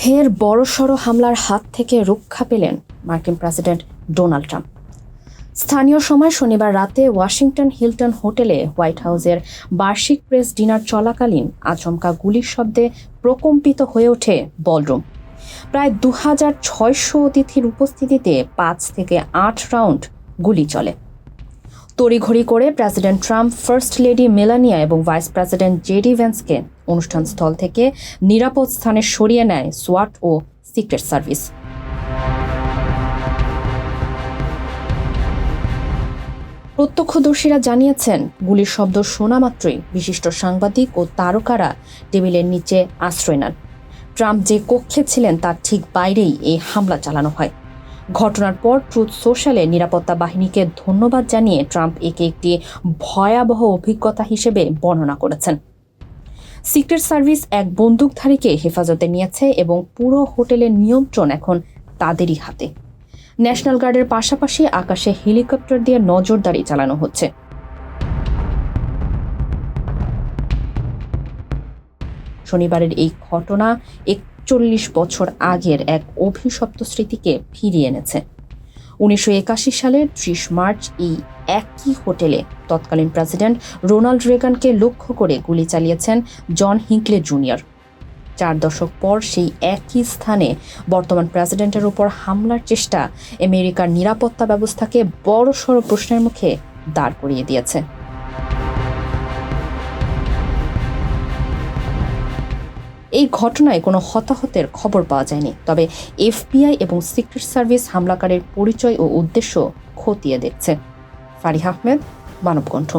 ফের বড়সড় হামলার হাত থেকে রক্ষা পেলেন মার্কিন প্রেসিডেন্ট ডোনাল্ড ট্রাম্প। স্থানীয় সময় শনিবার রাতে ওয়াশিংটন হিলটন হোটেলে হোয়াইট হাউসের বার্ষিক প্রেস ডিনার চলাকালীন আচমকা গুলির শব্দে প্রকম্পিত হয়ে ওঠে বলরুম। প্রায় 2600 অতিথির উপস্থিতিতে 5 থেকে 8 রাউন্ড গুলি চলে। তড়িঘড়ি করে president Trump, first lady Melania এবং ভাইস প্রেসিডেন্ট জেডি ভ্যান্সকে অনুষ্ঠানস্থল থেকে নিরাপদ স্থানে সরিয়ে নেয় সোয়াট ও সিক্রেট সার্ভিস। প্রত্যক্ষদর্শীরা জানিয়েছেন, গুলির শব্দ শোনা মাত্রই বিশিষ্ট সাংবাদিক ও তারকারা টেবিলের নিচে আশ্রয় নেন। ট্রাম্প যে কক্ষে ছিলেন তার ঠিক বাইরেই এই হামলা চালানো হয়। ঘটনার পর ট্রুথ সোশ্যালে নিরাপত্তা বাহিনীকে ধন্যবাদ জানিয়ে ট্রাম্প একে একটি ভয়াবহ অভিজ্ঞতা হিসেবে বর্ণনা করেছেন। সিক্রেট সার্ভিস এক বন্দুকধারীকে হেফাজতে নিয়েছে এবং পুরো হোটেলের নিয়ন্ত্রণ এখন তাদেরই হাতে। ন্যাশনাল গার্ডের পাশাপাশি আকাশে হেলিকপ্টার দিয়ে নজরদারি চালানো হচ্ছে। শনিবারের এই ঘটনা 41 বছর আগের এক অভিশপ্ত স্মৃতিকে ফিরিয়ে এনেছে। 1981 সালের 30 মার্চ এই একই হোটেলে তৎকালীন প্রেসিডেন্ট রোনাল্ড রেগানকে লক্ষ্য করে গুলি চালিয়েছেন জন হিংকলে জুনিয়র। 4 দশক পর সেই একই স্থানে বর্তমান প্রেসিডেন্টের উপর হামলার চেষ্টা আমেরিকার নিরাপত্তা ব্যবস্থাকে বড়সড় প্রশ্নের মুখে দাঁড় করিয়ে দিয়েছে। এই ঘটনায় কোনো হতাহতের খবর পাওয়া যায়নি, তবে এফবিআই এবং সিক্রেট সার্ভিস হামলাকারীর পরিচয় ও উদ্দেশ্য খতিয়ে দেখছে। ফারিহা আহমেদ, মানবকণ্ঠ।